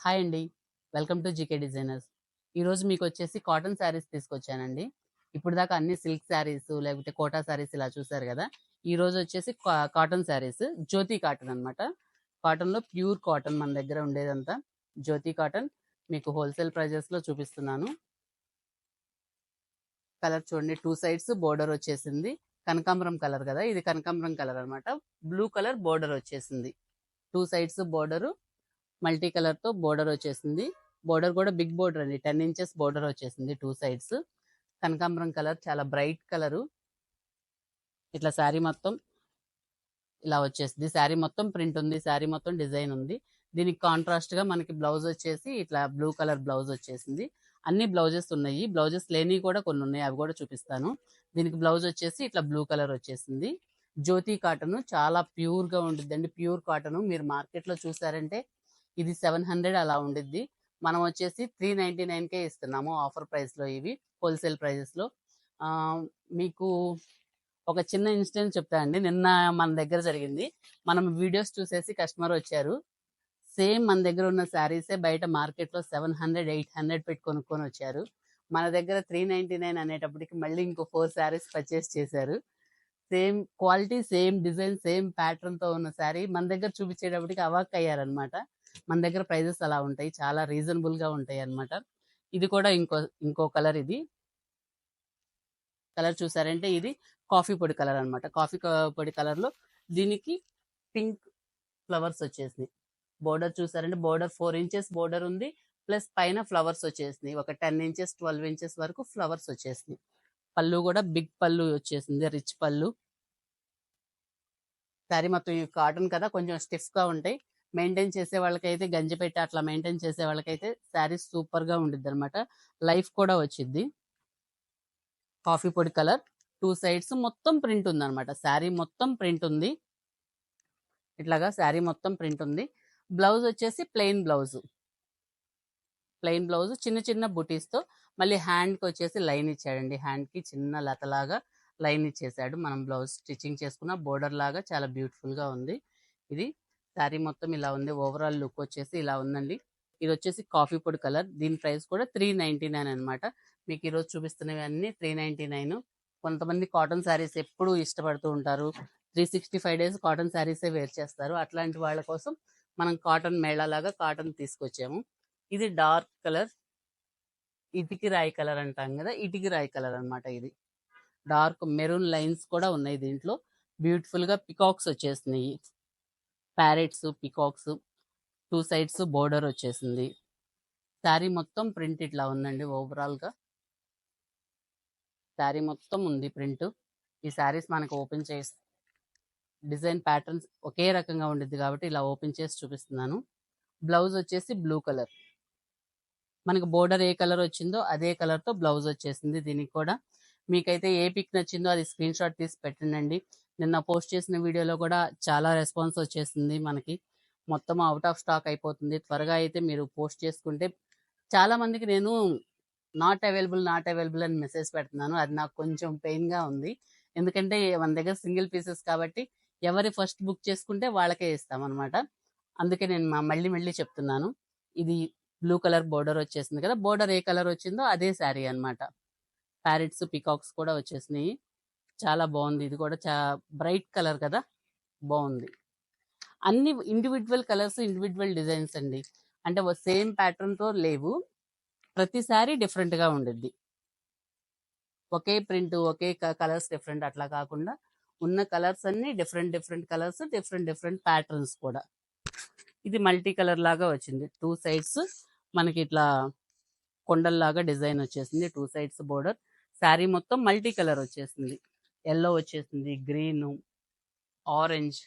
Hi అండి. Welcome to GK designers. ఈరోజు మీకొచ్చేసి cotton saris తీసుకొచ్చానండి. ఇప్పటిదాకా అన్ని సిల్క్ శారీస్ లేకపోతే కోటా శారీస్ ఇలా చూసారు గదా! ఈరోజొచ్చేసి కాటన్ శారీస్. జ్యోతి కాటన్ అనమాట. కాటన్‌లో ప్యూర్ కాటన్ మన దగ్గర ఉండేదంతా. జ్యోతి కాటన్ మీకు హోల్‌సేల్ ప్రైజెస్‌లో చూపిస్తున్నాను. కలర్ చూడండి 2 సైడ్స్ బోర్డర్ వచ్చేసింది. కనకాంబరం కలర్ గదా! ఇది కనకాంబరం కలర్ అనమాట. బ్లూ కలర్ బోర్డర్ వచ్చేసింది. 2 సైడ్స్ బోర్డరు మల్టీ కలర్‌తో బోర్డర్ వచ్చేసింది. బోర్డర్ కూడా బిగ్ బోర్డర్ అండి. 10 ఇంచెస్ బోర్డర్ వచ్చేసింది 2 సైడ్స్. కనకాంబరం కలర్ చాలా బ్రైట్ కలరు. ఇట్లా శారీ మొత్తం ఇలా వచ్చేసింది. శారీ మొత్తం ప్రింట్ ఉంది. శారీ మొత్తం డిజైన్ ఉంది. దీనికి కాంట్రాస్ట్‌గా మనకి బ్లౌజ్ వచ్చేసి ఇట్లా బ్లూ కలర్ బ్లౌజ్ వచ్చేసింది. అన్ని బ్లౌజెస్ ఉన్నాయి. బ్లౌజెస్ లేనివి కూడా కొన్ని ఉన్నాయి. అవి కూడా చూపిస్తాను. దీనికి బ్లౌజ్ వచ్చేసి ఇట్లా బ్లూ కలర్ వచ్చేసింది. జ్యోతి కాటన్ చాలా ప్యూర్‌గా ఉండిద్దండి. ప్యూర్ కాటన్ మీరు మార్కెట్‌లో చూసారంటే ఇది 700 అలా ఉండిద్ది. మనం వచ్చేసి 399కే ఇస్తున్నాము ఆఫర్ ప్రైస్‌లో ఇవి. హోల్‌సేల్ ప్రైజెస్‌లో. మీకు ఒక చిన్న ఇన్సిడెంట్ చెప్తా అండి. నిన్న మన దగ్గర జరిగింది. మనం వీడియోస్ చూసేసి కస్టమర్ వచ్చారు. సేమ్ మన దగ్గర ఉన్న శారీసే బయట మార్కెట్‌లో 700, 800 పెట్టి కొనుక్కొని వచ్చారు. మన దగ్గర 399 అనేటప్పటికి మళ్ళీ ఇంకో 4 శారీస్ పర్చేస్ చేశారు. Same quality, same design, same ప్యాటర్న్‌తో ఉన్న శారీ మన దగ్గర చూపించేటప్పటికి అవాక్కయ్యారనమాట. మన దగ్గర ప్రైజెస్ అలా ఉంటాయి. చాలా రీజనబుల్‌గా ఉంటాయన్నమాట. ఇది కూడా ఇంకో కలర్ ఇది. కలర్ చూసారంటే ఇది కాఫీ పొడి కలర్ అనమాట. పొడి కలర్‌లో దీనికి పింక్ ఫ్లవర్స్ వచ్చేసినాయి. బోర్డర్ చూసారంటే బోర్డర్ 4 ఇంచెస్ బోర్డర్ ఉంది. ప్లస్ పైన ఫ్లవర్స్ వచ్చేసినాయి. ఒక 10 ఇంచెస్, 12 ఇంచెస్ వరకు ఫ్లవర్స్ వచ్చేసినాయి. పళ్ళు కూడా బిగ్ పళ్ళు వచ్చేసింది. రిచ్ పళ్ళు. శారీ మొత్తం ఈ కాటన్ కదా కొంచెం స్టిఫ్‌గా ఉంటాయి. మెయింటైన్ చేసే వాళ్ళకైతే గంజి పెట్టి అట్లా మెయింటైన్ చేసే వాళ్ళకైతే శారీ సూపర్‌గా ఉండిద్దనమాట. లైఫ్ కూడా వచ్చిద్ది. కాఫీ పొడి కలర్ 2 సైడ్స్ మొత్తం ప్రింట్ ఉందనమాట. శారీ మొత్తం ప్రింట్ ఉంది. ఇట్లాగా శారీ మొత్తం ప్రింట్ ఉంది. బ్లౌజ్ వచ్చేసి ప్లెయిన్ బ్లౌజ్. ప్లెయిన్ బ్లౌజ్ చిన్న చిన్న బుటీస్‌తో మళ్ళీ హ్యాండ్‌కి వచ్చేసి లైన్ ఇచ్చాడండి. హ్యాండ్‌కి చిన్న లతలాగా లైన్ ఇచ్చేసాడు. మనం బ్లౌజ్ స్టిచ్చింగ్ చేసుకున్న బోర్డర్ లాగా చాలా బ్యూటిఫుల్‌గా ఉంది. ఇది శారీ మొత్తం ఇలా ఉంది. ఓవరాల్ లుక్ వచ్చేసి ఇలా ఉందండి. ఇది వచ్చేసి కాఫీ పొడి కలర్. దీని ప్రైస్ కూడా 399 అనమాట. మీకు ఈరోజు చూపిస్తున్నవి అన్నీ 399. కొంతమంది కాటన్ శారీస్ ఎప్పుడూ ఇష్టపడుతూ ఉంటారు. 365 డేస్ కాటన్ శారీసే వేర్ చేస్తారు. అట్లాంటి వాళ్ళ కోసం మనం కాటన్ మేళా లాగా కాటన్ తీసుకొచ్చాము. ఇది డార్క్ కలర్. ఇటికి రాయి కలర్ అంటాం కదా! ఇటికి రాయి కలర్ అన్నమాట ఇది. డార్క్ మెరూన్ లైన్స్ కూడా ఉన్నాయి దీంట్లో. బ్యూటిఫుల్ గా పికాక్స్ వచ్చేసినాయి. ప్యారెట్స్, పికాక్స్ 2 సైడ్స్ బోర్డర్ వచ్చేసింది. శారీ మొత్తం ప్రింట్ ఇట్లా ఉందండి ఓవరాల్ గా. శారీ మొత్తం ఉంది ప్రింట్. ఈ శారీస్ మనకు ఓపెన్ చేసి డిజైన్ ప్యాటర్న్స్ ఒకే రకంగా ఉండిద్ది కాబట్టి ఇలా ఓపెన్ చేసి చూపిస్తున్నాను. బ్లౌజ్ వచ్చేసి బ్లూ కలర్. మనకు బోర్డర్ ఏ కలర్ వచ్చిందో అదే కలర్ తో బ్లౌజ్ వచ్చేసింది దీనికి కూడా. మీకైతే ఏ పిక్ నచ్చిందో అది స్క్రీన్ షాట్ తీసి పెట్టండి. నిన్న పోస్ట్ చేసిన వీడియోలో కూడా చాలా రెస్పాన్స్ వచ్చేసింది మనకి. మొత్తం అవుట్ ఆఫ్ స్టాక్ అయిపోతుంది. త్వరగా అయితే మీరు పోస్ట్ చేసుకుంటే చాలా మందికి నేను నాట్ అవైలబుల్ అని మెసేజ్ పెడుతున్నాను. అది నాకు కొంచెం పెయిన్ గా ఉంది. ఎందుకంటే మన దగ్గర సింగిల్ పీసెస్ కాబట్టి ఎవరి ఫస్ట్ బుక్ చేసుకుంటే వాళ్ళకే ఇస్తామన్నమాట. అందుకే నేను మళ్ళీ మళ్ళీ చెప్తున్నాను. ఇది బ్లూ కలర్ బోర్డర్ వచ్చేసింది కదా! బోర్డర్ ఏ కలర్ వచ్చిందో అదే శారీ అన్నమాట. ప్యారెట్స్, పీకాక్స్ కూడా వచ్చేసినాయి. చాలా బాగుంది. ఇది కూడా బ్రైట్ కలర్ కదా! బాగుంది. అన్ని ఇండివిడ్యువల్ కలర్స్, ఇండివిడ్యువల్ డిజైన్స్ అండి. అంటే సేమ్ ప్యాటర్న్ తో లేవు. ప్రతి శారీ డిఫరెంట్ గా ఉండిద్ది. ఒకే ప్రింట్, ఒకే కలర్స్ డిఫరెంట్ అట్లా కాకుండా ఉన్న కలర్స్ అన్ని different different colours, different different patterns కూడా. ఇది మల్టీ కలర్ లాగా వచ్చింది. 2 సైడ్స్ మనకి ఇట్లా కొండల్లాగా డిజైన్ వచ్చేసింది. 2 సైడ్స్ బోర్డర్. శారీ మొత్తం మల్టీ కలర్ వచ్చేసింది. యెల్లో వచ్చేసింది, గ్రీన్, ఆరెంజ్.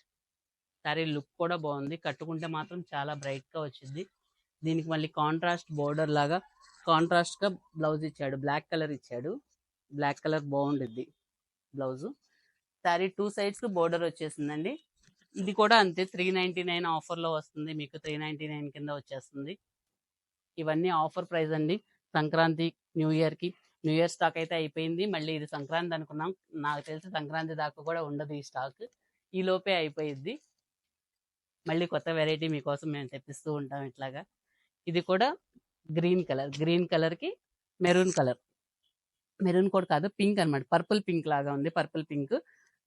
శారీ లుక్ కూడా బాగుంది. కట్టుకుంటే మాత్రం చాలా బ్రైట్ గా వచ్చింది. దీనికి మళ్ళీ కాంట్రాస్ట్ బోర్డర్ లాగా కాంట్రాస్ట్ గా బ్లౌజ్ ఇచ్చాడు. బ్లాక్ కలర్ ఇచ్చాడు. బ్లాక్ కలర్ బాగుండిద్ది బ్లౌజ్. శారీ 2 సైడ్స్ బోర్డర్ వచ్చేసిందండి. ఇది కూడా అంతే 399 ఆఫర్ లో వస్తుంది. మీకు 399 కింద వచ్చేస్తుంది. ఇవన్నీ ఆఫర్ ప్రైస్ అండి. సంక్రాంతి, న్యూ ఇయర్ కి. న్యూ ఇయర్ స్టాక్ అయితే అయిపోయింది. మళ్ళీ ఇది సంక్రాంతి అనుకున్నాం. నాకు తెలిసి సంక్రాంతి దాకా కూడా ఉండదు ఈ స్టాక్. ఈ లోపే అయిపోయిద్ది. మళ్ళీ కొత్త వెరైటీ మీకోసం మేము తెప్పిస్తూ ఉంటాం ఇట్లాగా. ఇది కూడా గ్రీన్ కలర్ కి మెరూన్ కలర్, మెరూన్ కూడా కాదు పింక్ అన్నమాట, పర్పుల్ పింక్ లాగా ఉంది. పర్పుల్ పింక్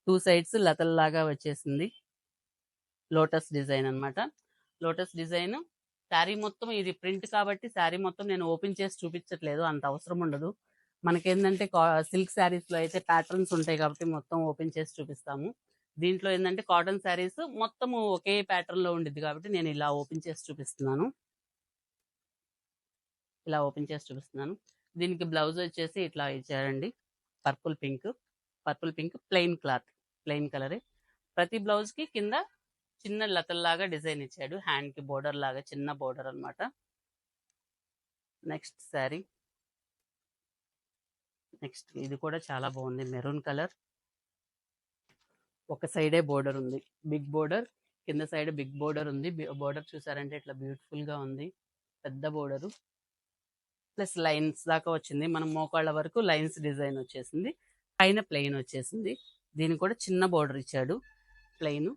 2 సైడ్స్ లతల్లాగా వచ్చేసింది. లోటస్ డిజైన్ అన్నమాట. లోటస్ డిజైన్ శారీ మొత్తం ఇది ప్రింట్ కాబట్టి శారీ మొత్తం నేను ఓపెన్ చేసి చూపించట్లేదు, అంత అవసరం ఉండదు. మనకేందంటే సిల్క్ శారీస్ లో అయితే ప్యాటర్న్స్ ఉంటాయి కాబట్టి మొత్తం ఓపెన్ చేసి చూపిస్తాము. దీంట్లో ఏంటంటే కాటన్ శారీస్ మొత్తం ఒకే ప్యాటర్న్ లో ఉండిద్ది కాబట్టి నేను ఇలా ఓపెన్ చేసి చూపిస్తున్నాను. ఇలా ఓపెన్ చేసి చూపిస్తున్నాను. దీనికి బ్లౌజ్ వచ్చేసి ఇట్లా ఇచ్చారండి, purple pink plain cloth, plain కలరే. ప్రతి బ్లౌజ్ కి కింద చిన్న లతల్లాగా డిజైన్ ఇచ్చాడు, హ్యాండ్ కి బోర్డర్ లాగా చిన్న బోర్డర్ అన్నమాట. నెక్స్ట్ శారీ, నెక్స్ట్ ఇది కూడా చాలా బాగుంది, మెరూన్ కలర్. ఒక సైడే బోర్డర్ ఉంది, బిగ్ బోర్డర్, కింద సైడ్ బిగ్ బోర్డర్ ఉంది. బోర్డర్ చూసారంటే ఇట్లా బ్యూటిఫుల్ గా ఉంది, పెద్ద బోర్డర్ ప్లస్ లైన్స్ దాకా వచ్చింది. మనం మోకాళ్ళ వరకు లైన్స్ డిజైన్ వచ్చేసింది, పైన ప్లెయిన్ వచ్చేసింది. దీనికి కూడా చిన్న బోర్డర్ ఇచ్చాడు, plain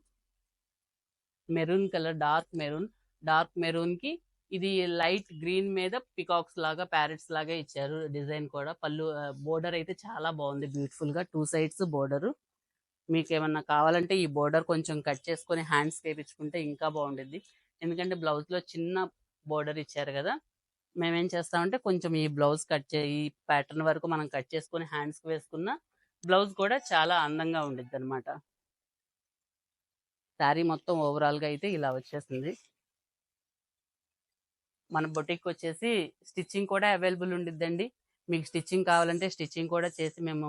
maroon colour, dark maroon కి ఇది లైట్ గ్రీన్ మీద పికాక్స్ లాగా ప్యారెట్స్ లాగా ఇచ్చారు డిజైన్ కూడా. పళ్ళు బోర్డర్ అయితే చాలా బాగుంది, బ్యూటిఫుల్ గా 2 సైడ్స్ బోర్డర్. మీకు ఏమన్నా కావాలంటే ఈ బోర్డర్ కొంచెం కట్ చేసుకొని హ్యాండ్స్ వేయించుకుంటే ఇంకా బాగుండిద్ది, ఎందుకంటే బ్లౌజ్ లో చిన్న బోర్డర్ ఇచ్చారు కదా. మేమేం చేస్తామంటే కొంచెం ఈ బ్లౌజ్ ఈ ప్యాటర్న్ వరకు మనం కట్ చేసుకొని హ్యాండ్స్ వేసుకున్న బ్లౌజ్ కూడా చాలా అందంగా ఉండిద్ది అనమాట. శారీ మొత్తం ఓవరాల్ గా అయితే ఇలా వచ్చేసింది. మన బొటిక్ వచ్చేసి స్టిచ్చింగ్ కూడా అవైలబుల్ ఉండిద్దండి. మీకు స్టిచ్చింగ్ కావాలంటే స్టిచ్చింగ్ కూడా చేసి మేము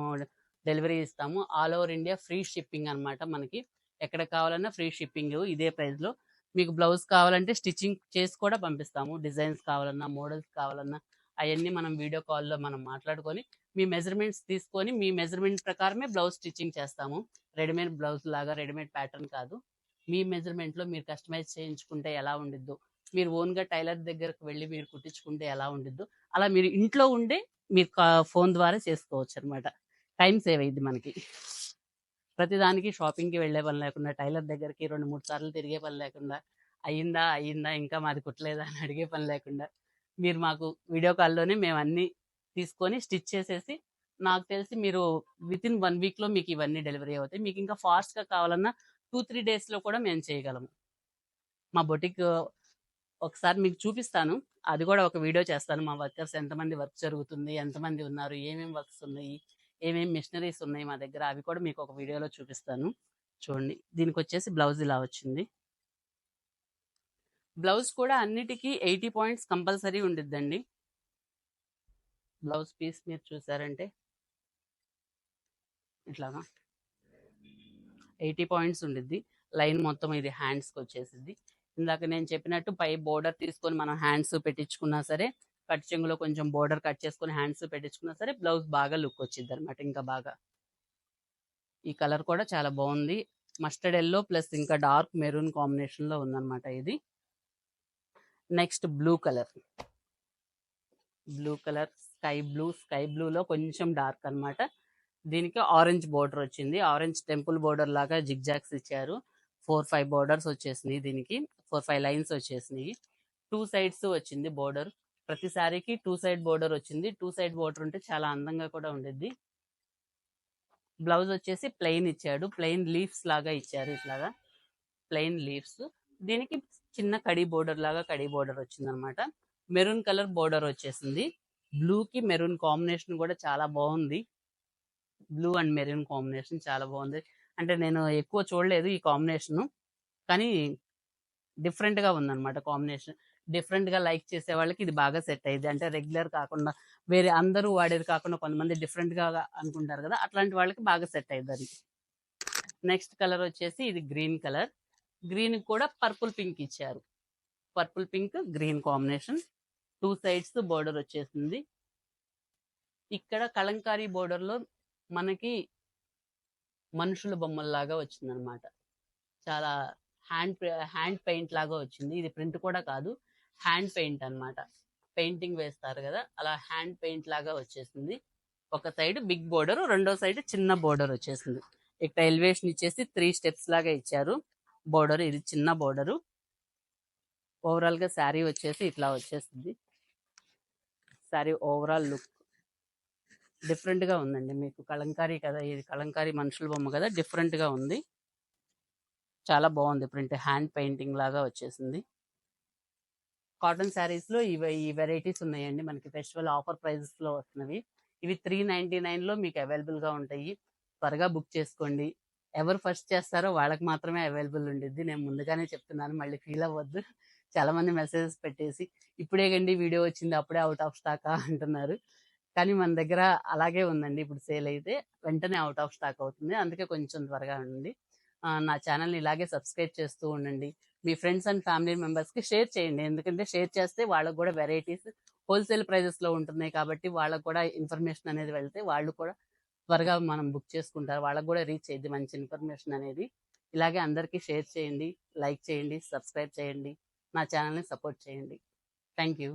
డెలివరీ ఇస్తాము. All over India free shipping అన్నమాట. మనకి ఎక్కడ కావాలన్నా ఫ్రీ షిప్పింగ్ ఇదే ప్రైస్ లో. మీకు బ్లౌజ్ కావాలంటే స్టిచ్చింగ్ చేసి కూడా పంపిస్తాము. డిజైన్స్ కావాలన్నా, మోడల్స్ కావాలన్నా అవన్నీ మనం వీడియో కాల్లో మనం మాట్లాడుకొని మీ మెజర్మెంట్స్ తీసుకొని మీ మెజర్మెంట్ ప్రకారమే బ్లౌజ్ స్టిచ్చింగ్ చేస్తాము. రెడీమేడ్ బ్లౌజ్ లాగా రెడీమేడ్ ప్యాటర్న్ కాదు. మీ మెజర్మెంట్ లో మీరు కస్టమైజ్ చేయించుకుంటే ఎలా ఉండిద్దో, మీరు ఓన్ గా టైలర్ దగ్గరకు వెళ్ళి మీరు కుట్టించుకుంటే ఎలా ఉండిద్దో అలా మీరు ఇంట్లో ఉండే మీరు ఫోన్ ద్వారా చేసుకోవచ్చు అనమాట. టైం సేవ్ అయ్యింది మనకి. ప్రతిదానికి షాపింగ్కి వెళ్ళే పని లేకుండా, టైలర్ దగ్గరికి 2-3 సార్లు తిరిగే పని లేకుండా, అయ్యిందా ఇంకా మాది కుట్టలేదా అని అడిగే పని లేకుండా మీరు మాకు వీడియో కాల్లోనే మేము అన్ని తీసుకొని స్టిచ్ చేసేసి, నాకు తెలిసి మీరు వితిన్ 1 వీక్ లో మీకు ఇవన్నీ డెలివరీ అవుతాయి. మీకు ఇంకా ఫాస్ట్ గా కావాలన్నా 2-3 డేస్ లో కూడా మేము చేయగలము. మా బొటిక్ ఒకసారి మీకు చూపిస్తాను, అది కూడా ఒక వీడియో చేస్తాను. మా వర్కర్స్ ఎంతమంది వర్క్ జరుగుతుంది, ఎంతమంది ఉన్నారు, ఏమేమి వర్క్స్ ఉన్నాయి, ఏమేమి మిషనరీస్ ఉన్నాయి మా దగ్గర, అవి కూడా మీకు ఒక వీడియోలో చూపిస్తాను. చూడండి, దీనికి వచ్చేసి బ్లౌజ్ ఇలా వచ్చింది. బ్లౌజ్ కూడా అన్నిటికీ 80 పాయింట్స్ కంపల్సరీ ఉండిద్దండి. బ్లౌజ్ పీస్ మీరు చూసారంటే ఇట్లాగా 80 పాయింట్స్ ఉండిద్ది. లైన్ మొత్తం ఇది హ్యాండ్స్కి వచ్చేసింది. ఇందాక నేను చెప్పినట్టు పై బోర్డర్ తీసుకొని మనం హ్యాండ్స్ పెట్టించుకున్నా సరే, కట్ చెంగులో కొంచెం బోర్డర్ కట్ చేసుకొని హ్యాండ్స్ పెట్టించుకున్నా సరే బ్లౌజ్ బాగా లుక్ వచ్చింది అనమాట. ఇంకా బాగా ఈ కలర్ కూడా చాలా బాగుంది, మస్టర్డ్ ఎల్లో ప్లస్ ఇంకా డార్క్ మెరూన్ కాంబినేషన్ లో ఉందన్నమాట ఇది. నెక్స్ట్ బ్లూ కలర్ స్కై బ్లూలో కొంచెం డార్క్ అన్నమాట. దీనికి ఆరెంజ్ బోర్డర్ వచ్చింది, ఆరెంజ్ టెంపుల్ బోర్డర్ లాగా జిగ్జాగ్స్ ఇచ్చారు. 4-5 బోర్డర్స్ వచ్చేసినాయి, దీనికి 4-5 లైన్స్ వచ్చేసినాయి. 2 సైడ్స్ వచ్చింది బోర్డర్, ప్రతి సారీకి 2 సైడ్ బోర్డర్ వచ్చింది. 2 సైడ్ బోర్డర్ ఉంటే చాలా అందంగా కూడా ఉండేది. బ్లౌజ్ వచ్చేసి ప్లెయిన్ ఇచ్చాడు, ప్లెయిన్ లీవ్స్ లాగా ఇచ్చారు, ఇట్లాగా ప్లెయిన్ లీవ్స్. దీనికి చిన్న కడీ బోర్డర్ వచ్చింది అనమాట. మెరూన్ కలర్ బోర్డర్ వచ్చేసింది. బ్లూ కి మెరూన్ కాంబినేషన్ కూడా చాలా బాగుంది. బ్లూ అండ్ మెరూన్ కాంబినేషన్ చాలా బాగుంది. అంటే నేను ఎక్కువ చూడలేదు ఈ కాంబినేషన్, కానీ డిఫరెంట్ గా ఉందన్నమాట కాంబినేషన్. డిఫరెంట్ గా లైక్ చేసే వాళ్ళకి ఇది బాగా సెట్ అయ్యింది. అంటే రెగ్యులర్ కాకుండా, వేరే అందరూ వాడేది కాకుండా కొంతమంది డిఫరెంట్ గా అనుకుంటారు కదా, అట్లాంటి వాళ్ళకి బాగా సెట్ అయ్యింది అది. నెక్స్ట్ కలర్ వచ్చేసి ఇది గ్రీన్ కూడా పర్పుల్ పింక్ ఇచ్చారు. Purple pink green combination, 2 sides border వచ్చేసింది. ఇక్కడ కలంకారీ బోర్డర్ లో మనకి మనుషుల బొమ్మల్లాగా వచ్చింది అనమాట. చాలా హ్యాండ్ పెయింట్ లాగా వచ్చింది. ఇది ప్రింట్ కూడా కాదు, హ్యాండ్ పెయింట్ అన్నమాట. పెయింటింగ్ వేస్తారు కదా, అలా హ్యాండ్ పెయింట్ లాగా వచ్చేసింది. ఒక సైడ్ బిగ్ బోర్డర్, రెండో సైడ్ చిన్న బోర్డర్ వచ్చేసింది. ఇక్కడ ఎలివేషన్ ఇచ్చేసి 3 స్టెప్స్ లాగా ఇచ్చారు బోర్డర్. ఇది చిన్న బోర్డరు. ఓవరాల్‌గా శారీ వచ్చేసి ఇట్లా వచ్చేసిద్ది. శారీ ఓవరాల్ లుక్ డిఫరెంట్‌గా ఉందండి. మీకు కలంకారీ కదా! ఇది కలంకారీ మనుషుల బొమ్మ కదా! డిఫరెంట్‌గా ఉంది. చాలా బావుంది ప్రింట్. హ్యాండ్ పెయింటింగ్ లాగా వచ్చేసింది. కాటన్ శారీస్‌లో ఈ వెరైటీస్ ఉన్నాయండి. మనకి ఫెస్టివల్ ఆఫర్ ప్రైజెస్‌లో వస్తున్నవి. ఇవి 399లో మీకు అవైలబుల్‌గా ఉంటాయి. త్వరగా బుక్ చేసుకోండి. ఎవరు ఫస్ట్ చేస్తారో వాళ్ళకి మాత్రమే అవైలబుల్ ఉండిద్ది. నేను ముందుగానే చెప్తున్నాను. మళ్ళీ ఫీల్ అవ్వద్దు. చాలామంది మెసేజెస్ పెట్టేసి, "ఇప్పుడేగండి వీడియో వచ్చింది. అప్పుడే ఔట్ ఆఫ్ స్టాకా?" అంటున్నారు. కానీ మన దగ్గర అలాగే ఉందండి. ఇప్పుడు సేల్ అయితే వెంటనే ఔట్ ఆఫ్ స్టాక్ అవుతుంది. అందుకే కొంచెం త్వరగా ఉండండి. నా ఛానల్‌ని ఇలాగే సబ్స్క్రైబ్ చేస్తూ ఉండండి. మీ ఫ్రెండ్స్ అండ్ ఫ్యామిలీ మెంబర్స్‌కి షేర్ చేయండి. ఎందుకంటే షేర్ చేస్తే వాళ్ళకి గూడా వెరైటీస్ హోల్‌సేల్ ప్రైజెస్‌లో ఉంటున్నాయి కాబట్టి వాళ్ళకి కూడా ఇన్ఫర్మేషన్ అనేది వెళ్తే వాళ్ళు కూడా త్వరగా మనం బుక్ చేసుకుంటారు. వాళ్ళకి గూడా రీచ్ అయ్యిద్ది మంచి ఇన్ఫర్మేషన్ అనేది. ఇలాగే అందరికీ షేర్ చేయండి, లైక్ చేయండి, సబ్స్క్రైబ్ చేయండి. నా ఛానల్‌ని సపోర్ట్ చేయండి. Thank you.